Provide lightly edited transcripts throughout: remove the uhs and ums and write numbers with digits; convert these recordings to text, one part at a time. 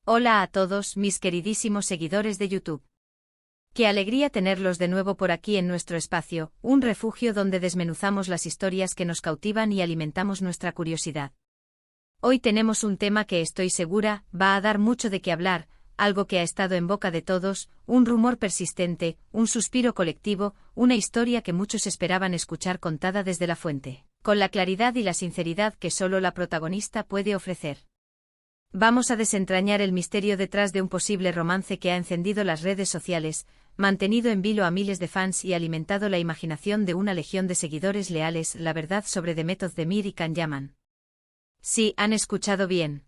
Hola a todos mis queridísimos seguidores de YouTube. Qué alegría tenerlos de nuevo por aquí en nuestro espacio, un refugio donde desmenuzamos las historias que nos cautivan y alimentamos nuestra curiosidad. Hoy tenemos un tema que estoy segura va a dar mucho de qué hablar, algo que ha estado en boca de todos, un rumor persistente, un suspiro colectivo, una historia que muchos esperaban escuchar contada desde la fuente, con la claridad y la sinceridad que solo la protagonista puede ofrecer. Vamos a desentrañar el misterio detrás de un posible romance que ha encendido las redes sociales, mantenido en vilo a miles de fans y alimentado la imaginación de una legión de seguidores leales. La verdad sobre Demet Özdemir y Can Yaman. Sí, han escuchado bien.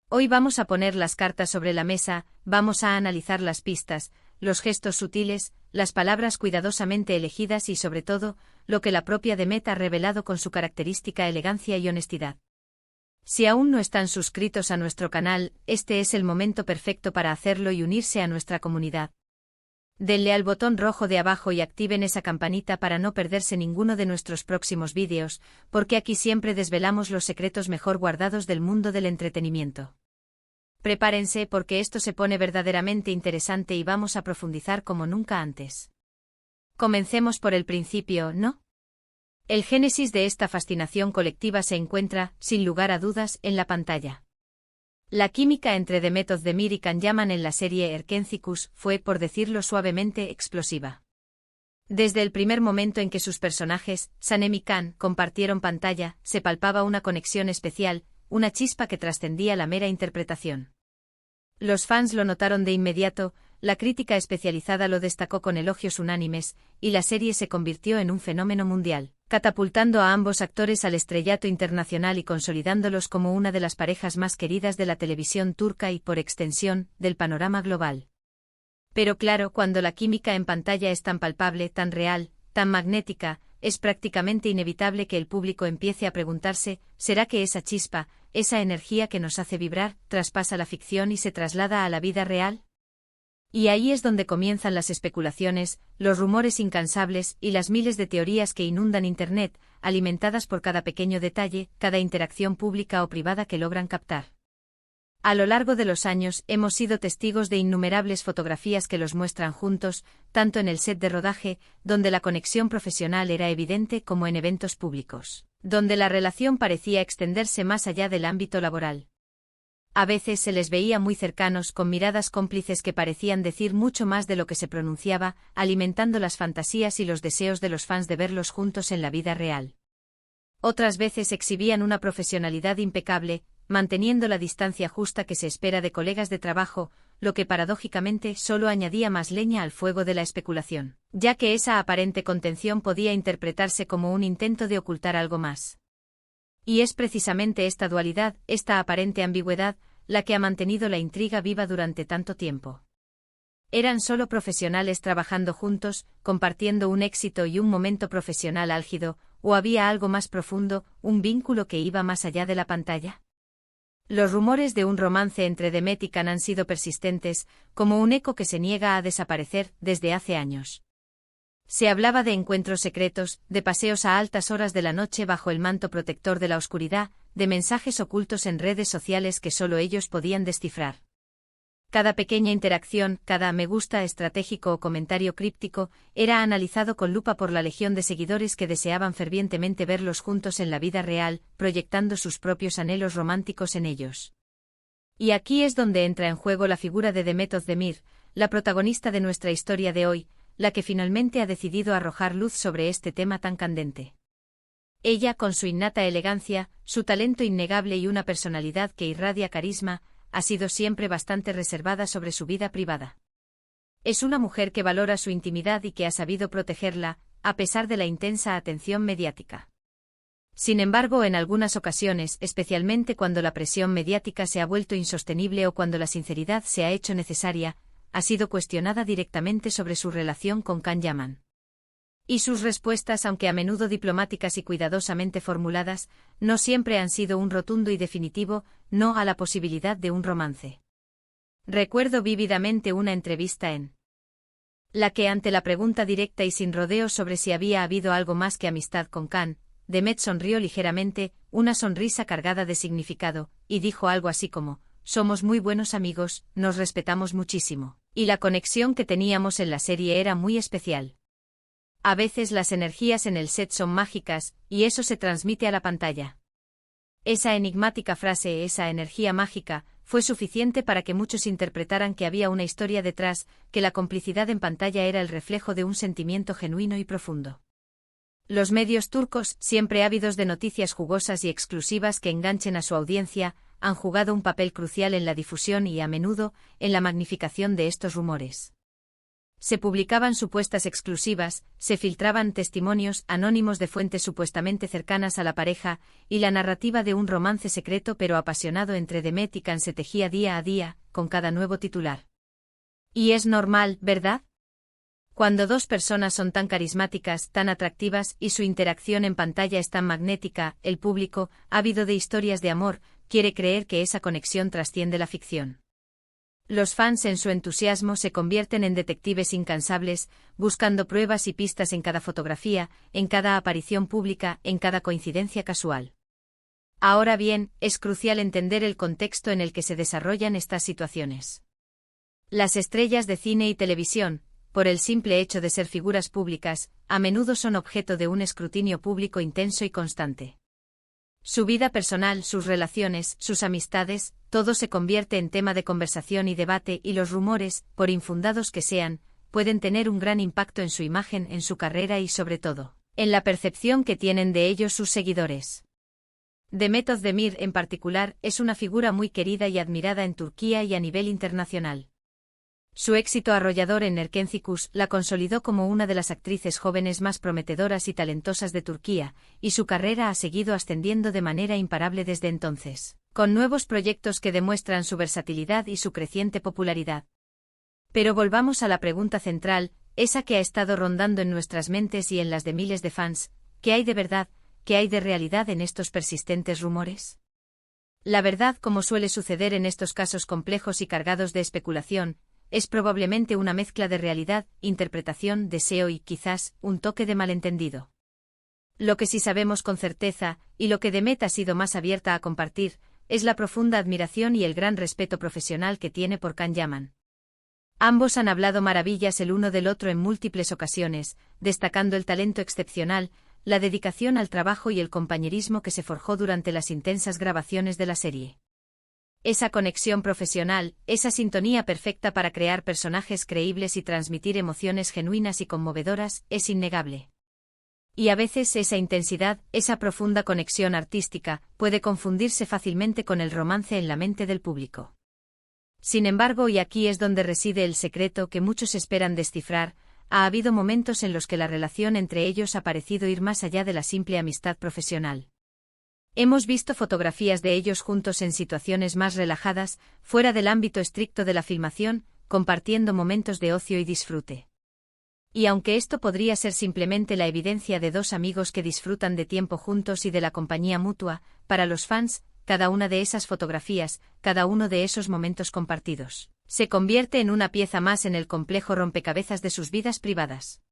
Hoy vamos a poner las cartas sobre la mesa, vamos a analizar las pistas, los gestos sutiles, las palabras cuidadosamente elegidas y sobre todo, lo que la propia Demet ha revelado con su característica elegancia y honestidad. Si aún no están suscritos a nuestro canal, este es el momento perfecto para hacerlo y unirse a nuestra comunidad. Denle al botón rojo de abajo y activen esa campanita para no perderse ninguno de nuestros próximos vídeos, porque aquí siempre desvelamos los secretos mejor guardados del mundo del entretenimiento. Prepárense porque esto se pone verdaderamente interesante y vamos a profundizar como nunca antes. Comencemos por el principio, ¿no? El génesis de esta fascinación colectiva se encuentra, sin lugar a dudas, en la pantalla. La química entre Demet Özdemir y Can Yaman en la serie Erkenciküs fue, por decirlo suavemente, explosiva. Desde el primer momento en que sus personajes, Sanem y Can, compartieron pantalla, se palpaba una conexión especial, una chispa que trascendía la mera interpretación. Los fans lo notaron de inmediato, la crítica especializada lo destacó con elogios unánimes, y la serie se convirtió en un fenómeno mundial, catapultando a ambos actores al estrellato internacional y consolidándolos como una de las parejas más queridas de la televisión turca y, por extensión, del panorama global. Pero claro, cuando la química en pantalla es tan palpable, tan real, tan magnética, es prácticamente inevitable que el público empiece a preguntarse, ¿será que esa chispa, esa energía que nos hace vibrar, traspasa la ficción y se traslada a la vida real? Y ahí es donde comienzan las especulaciones, los rumores incansables y las miles de teorías que inundan Internet, alimentadas por cada pequeño detalle, cada interacción pública o privada que logran captar. A lo largo de los años hemos sido testigos de innumerables fotografías que los muestran juntos, tanto en el set de rodaje, donde la conexión profesional era evidente, como en eventos públicos, donde la relación parecía extenderse más allá del ámbito laboral. A veces se les veía muy cercanos, con miradas cómplices que parecían decir mucho más de lo que se pronunciaba, alimentando las fantasías y los deseos de los fans de verlos juntos en la vida real. Otras veces exhibían una profesionalidad impecable, manteniendo la distancia justa que se espera de colegas de trabajo, lo que paradójicamente solo añadía más leña al fuego de la especulación, ya que esa aparente contención podía interpretarse como un intento de ocultar algo más. Y es precisamente esta dualidad, esta aparente ambigüedad, la que ha mantenido la intriga viva durante tanto tiempo. ¿Eran solo profesionales trabajando juntos, compartiendo un éxito y un momento profesional álgido, o había algo más profundo, un vínculo que iba más allá de la pantalla? Los rumores de un romance entre Demet y Can han sido persistentes, como un eco que se niega a desaparecer desde hace años. Se hablaba de encuentros secretos, de paseos a altas horas de la noche bajo el manto protector de la oscuridad, de mensajes ocultos en redes sociales que solo ellos podían descifrar. Cada pequeña interacción, cada me gusta estratégico o comentario críptico, era analizado con lupa por la legión de seguidores que deseaban fervientemente verlos juntos en la vida real, proyectando sus propios anhelos románticos en ellos. Y aquí es donde entra en juego la figura de Demet Özdemir, la protagonista de nuestra historia de hoy, la que finalmente ha decidido arrojar luz sobre este tema tan candente. Ella, con su innata elegancia, su talento innegable y una personalidad que irradia carisma, ha sido siempre bastante reservada sobre su vida privada. Es una mujer que valora su intimidad y que ha sabido protegerla, a pesar de la intensa atención mediática. Sin embargo, en algunas ocasiones, especialmente cuando la presión mediática se ha vuelto insostenible o cuando la sinceridad se ha hecho necesaria, ha sido cuestionada directamente sobre su relación con Can Yaman. Y sus respuestas, aunque a menudo diplomáticas y cuidadosamente formuladas, no siempre han sido un rotundo y definitivo no a la posibilidad de un romance. Recuerdo vívidamente una entrevista en la que, ante la pregunta directa y sin rodeos sobre si había habido algo más que amistad con Can, Demet sonrió ligeramente, una sonrisa cargada de significado, y dijo algo así como: somos muy buenos amigos, nos respetamos muchísimo. Y la conexión que teníamos en la serie era muy especial. A veces las energías en el set son mágicas, y eso se transmite a la pantalla. Esa enigmática frase, esa energía mágica, fue suficiente para que muchos interpretaran que había una historia detrás, que la complicidad en pantalla era el reflejo de un sentimiento genuino y profundo. Los medios turcos, siempre ávidos de noticias jugosas y exclusivas que enganchen a su audiencia, han jugado un papel crucial en la difusión y, a menudo, en la magnificación de estos rumores. Se publicaban supuestas exclusivas, se filtraban testimonios anónimos de fuentes supuestamente cercanas a la pareja, y la narrativa de un romance secreto pero apasionado entre Demet y Can se tejía día a día, con cada nuevo titular. Y es normal, ¿verdad? Cuando dos personas son tan carismáticas, tan atractivas, y su interacción en pantalla es tan magnética, el público, ávido de historias de amor, quiere creer que esa conexión trasciende la ficción. Los fans en su entusiasmo se convierten en detectives incansables, buscando pruebas y pistas en cada fotografía, en cada aparición pública, en cada coincidencia casual. Ahora bien, es crucial entender el contexto en el que se desarrollan estas situaciones. Las estrellas de cine y televisión, por el simple hecho de ser figuras públicas, a menudo son objeto de un escrutinio público intenso y constante. Su vida personal, sus relaciones, sus amistades, todo se convierte en tema de conversación y debate, y los rumores, por infundados que sean, pueden tener un gran impacto en su imagen, en su carrera y, sobre todo, en la percepción que tienen de ellos sus seguidores. Demet Özdemir, en particular, es una figura muy querida y admirada en Turquía y a nivel internacional. Su éxito arrollador en Erkenci la consolidó como una de las actrices jóvenes más prometedoras y talentosas de Turquía, y su carrera ha seguido ascendiendo de manera imparable desde entonces, con nuevos proyectos que demuestran su versatilidad y su creciente popularidad. Pero volvamos a la pregunta central, esa que ha estado rondando en nuestras mentes y en las de miles de fans: ¿qué hay de verdad, qué hay de realidad en estos persistentes rumores? La verdad, como suele suceder en estos casos complejos y cargados de especulación, es probablemente una mezcla de realidad, interpretación, deseo y, quizás, un toque de malentendido. Lo que sí sabemos con certeza, y lo que Demet ha sido más abierta a compartir, es la profunda admiración y el gran respeto profesional que tiene por Can Yaman. Ambos han hablado maravillas el uno del otro en múltiples ocasiones, destacando el talento excepcional, la dedicación al trabajo y el compañerismo que se forjó durante las intensas grabaciones de la serie. Esa conexión profesional, esa sintonía perfecta para crear personajes creíbles y transmitir emociones genuinas y conmovedoras, es innegable. Y a veces esa intensidad, esa profunda conexión artística, puede confundirse fácilmente con el romance en la mente del público. Sin embargo, y aquí es donde reside el secreto que muchos esperan descifrar, ha habido momentos en los que la relación entre ellos ha parecido ir más allá de la simple amistad profesional. Hemos visto fotografías de ellos juntos en situaciones más relajadas, fuera del ámbito estricto de la filmación, compartiendo momentos de ocio y disfrute. Y aunque esto podría ser simplemente la evidencia de dos amigos que disfrutan de tiempo juntos y de la compañía mutua, para los fans, cada una de esas fotografías, cada uno de esos momentos compartidos, se convierte en una pieza más en el complejo rompecabezas de sus vidas privadas.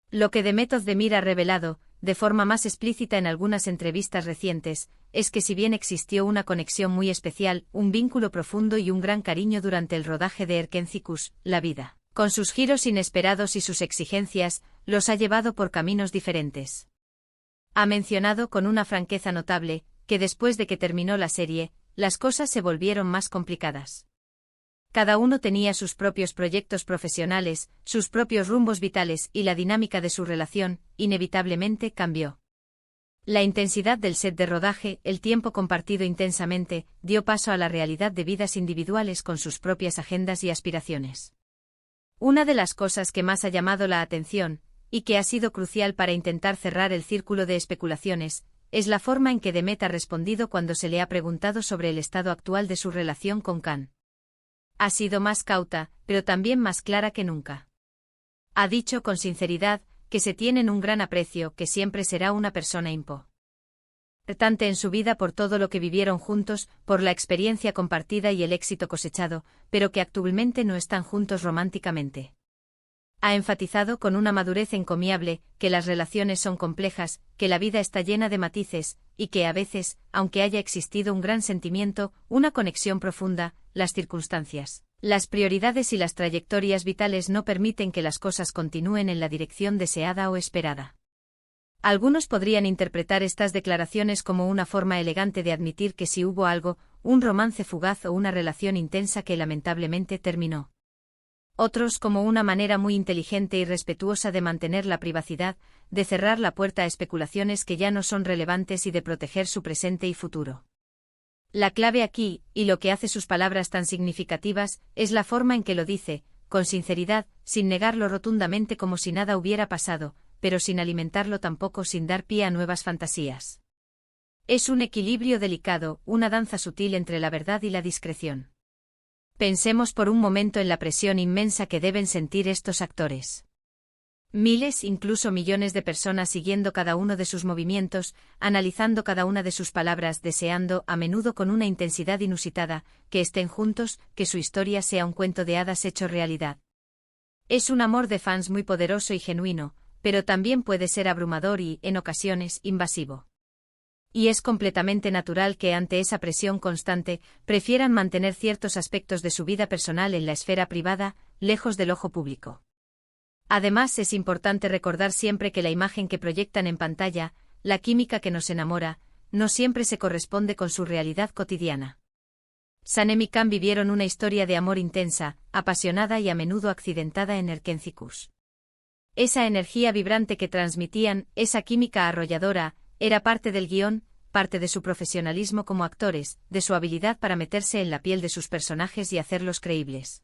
Lo que Demet Özdemir ha revelado, de forma más explícita en algunas entrevistas recientes, es que si bien existió una conexión muy especial, un vínculo profundo y un gran cariño durante el rodaje de Erkenci, la vida, con sus giros inesperados y sus exigencias, los ha llevado por caminos diferentes. Ha mencionado con una franqueza notable, que después de que terminó la serie, las cosas se volvieron más complicadas. Cada uno tenía sus propios proyectos profesionales, sus propios rumbos vitales, y la dinámica de su relación, inevitablemente, cambió. La intensidad del set de rodaje, el tiempo compartido intensamente, dio paso a la realidad de vidas individuales con sus propias agendas y aspiraciones. Una de las cosas que más ha llamado la atención, y que ha sido crucial para intentar cerrar el círculo de especulaciones, es la forma en que Demet ha respondido cuando se le ha preguntado sobre el estado actual de su relación con Can. Ha sido más cauta, pero también más clara que nunca. Ha dicho con sinceridad que se tienen un gran aprecio, que siempre será una persona importante en su vida por todo lo que vivieron juntos, por la experiencia compartida y el éxito cosechado, pero que actualmente no están juntos románticamente. Ha enfatizado con una madurez encomiable que las relaciones son complejas, que la vida está llena de matices, y que a veces, aunque haya existido un gran sentimiento, una conexión profunda, las circunstancias, las prioridades y las trayectorias vitales no permiten que las cosas continúen en la dirección deseada o esperada. Algunos podrían interpretar estas declaraciones como una forma elegante de admitir que sí hubo algo, un romance fugaz o una relación intensa que lamentablemente terminó. Otros como una manera muy inteligente y respetuosa de mantener la privacidad, de cerrar la puerta a especulaciones que ya no son relevantes y de proteger su presente y futuro. La clave aquí, y lo que hace sus palabras tan significativas, es la forma en que lo dice, con sinceridad, sin negarlo rotundamente como si nada hubiera pasado, pero sin alimentarlo tampoco sin dar pie a nuevas fantasías. Es un equilibrio delicado, una danza sutil entre la verdad y la discreción. Pensemos por un momento en la presión inmensa que deben sentir estos actores. Miles, incluso millones de personas siguiendo cada uno de sus movimientos, analizando cada una de sus palabras, deseando, a menudo con una intensidad inusitada, que estén juntos, que su historia sea un cuento de hadas hecho realidad. Es un amor de fans muy poderoso y genuino, pero también puede ser abrumador y, en ocasiones, invasivo. Y es completamente natural que ante esa presión constante, prefieran mantener ciertos aspectos de su vida personal en la esfera privada, lejos del ojo público. Además, es importante recordar siempre que la imagen que proyectan en pantalla, la química que nos enamora, no siempre se corresponde con su realidad cotidiana. Sanem y Cam vivieron una historia de amor intensa, apasionada y a menudo accidentada en Erkencikus. Esa energía vibrante que transmitían, esa química arrolladora, era parte del guión, parte de su profesionalismo como actores, de su habilidad para meterse en la piel de sus personajes y hacerlos creíbles.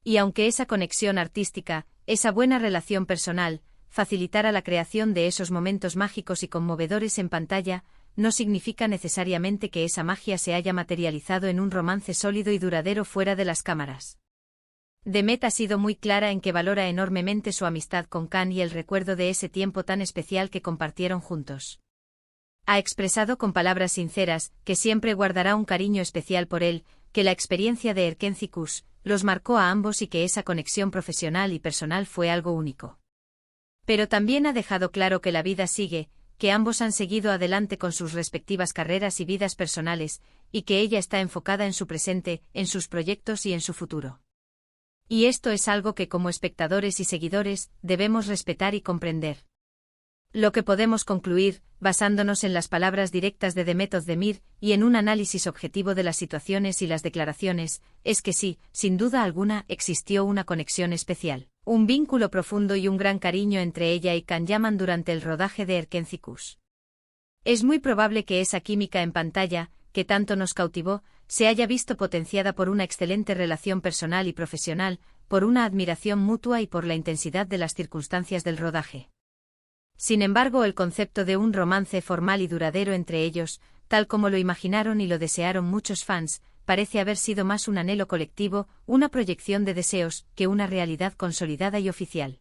Y aunque esa conexión artística, esa buena relación personal, facilitara la creación de esos momentos mágicos y conmovedores en pantalla, no significa necesariamente que esa magia se haya materializado en un romance sólido y duradero fuera de las cámaras. Demet ha sido muy clara en que valora enormemente su amistad con Can y el recuerdo de ese tiempo tan especial que compartieron juntos. Ha expresado con palabras sinceras que siempre guardará un cariño especial por él, que la experiencia de Erkencikus los marcó a ambos y que esa conexión profesional y personal fue algo único. Pero también ha dejado claro que la vida sigue, que ambos han seguido adelante con sus respectivas carreras y vidas personales, y que ella está enfocada en su presente, en sus proyectos y en su futuro. Y esto es algo que como espectadores y seguidores debemos respetar y comprender. Lo que podemos concluir, basándonos en las palabras directas de Demet Özdemir y en un análisis objetivo de las situaciones y las declaraciones, es que sí, sin duda alguna, existió una conexión especial, un vínculo profundo y un gran cariño entre ella y Can Yaman durante el rodaje de Erkencikus. Es muy probable que esa química en pantalla, que tanto nos cautivó, se haya visto potenciada por una excelente relación personal y profesional, por una admiración mutua y por la intensidad de las circunstancias del rodaje. Sin embargo, el concepto de un romance formal y duradero entre ellos, tal como lo imaginaron y lo desearon muchos fans, parece haber sido más un anhelo colectivo, una proyección de deseos, que una realidad consolidada y oficial.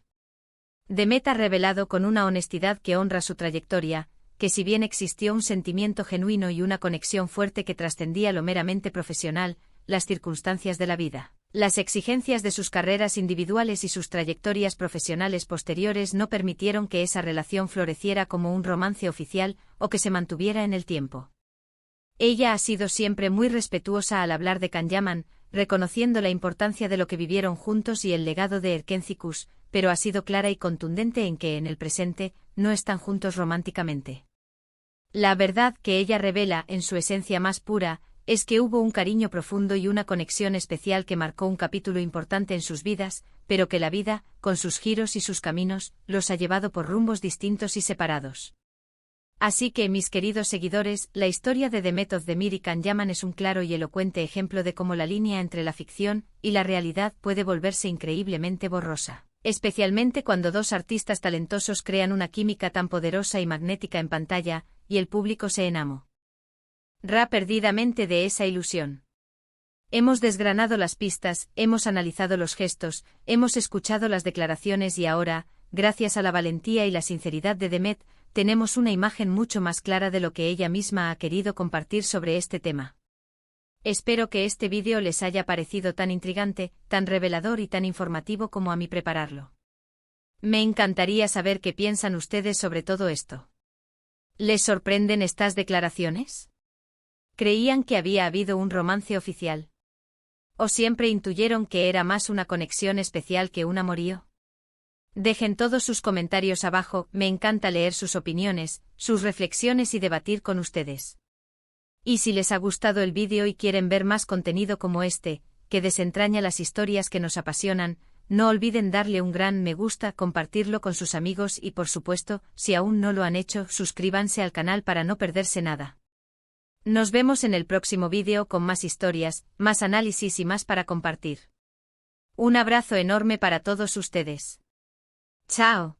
Demet ha revelado con una honestidad que honra su trayectoria, que si bien existió un sentimiento genuino y una conexión fuerte que trascendía lo meramente profesional, las circunstancias de la vida, las exigencias de sus carreras individuales y sus trayectorias profesionales posteriores no permitieron que esa relación floreciera como un romance oficial o que se mantuviera en el tiempo. Ella ha sido siempre muy respetuosa al hablar de Can Yaman, reconociendo la importancia de lo que vivieron juntos y el legado de Erkencikus, pero ha sido clara y contundente en que en el presente no están juntos románticamente. La verdad que ella revela en su esencia más pura es que hubo un cariño profundo y una conexión especial que marcó un capítulo importante en sus vidas, pero que la vida, con sus giros y sus caminos, los ha llevado por rumbos distintos y separados. Así que, mis queridos seguidores, la historia de Demet Özdemir y Can Yaman es un claro y elocuente ejemplo de cómo la línea entre la ficción y la realidad puede volverse increíblemente borrosa, especialmente cuando dos artistas talentosos crean una química tan poderosa y magnética en pantalla, y el público se enamora perdidamente de esa ilusión. Hemos desgranado las pistas, hemos analizado los gestos, hemos escuchado las declaraciones y ahora, gracias a la valentía y la sinceridad de Demet, tenemos una imagen mucho más clara de lo que ella misma ha querido compartir sobre este tema. Espero que este vídeo les haya parecido tan intrigante, tan revelador y tan informativo como a mí prepararlo. Me encantaría saber qué piensan ustedes sobre todo esto. ¿Les sorprenden estas declaraciones? ¿Creían que había habido un romance oficial? ¿O siempre intuyeron que era más una conexión especial que un amorío? Dejen todos sus comentarios abajo, me encanta leer sus opiniones, sus reflexiones y debatir con ustedes. Y si les ha gustado el vídeo y quieren ver más contenido como este, que desentraña las historias que nos apasionan, no olviden darle un gran me gusta, compartirlo con sus amigos y por supuesto, si aún no lo han hecho, suscríbanse al canal para no perderse nada. Nos vemos en el próximo vídeo con más historias, más análisis y más para compartir. Un abrazo enorme para todos ustedes. Chao.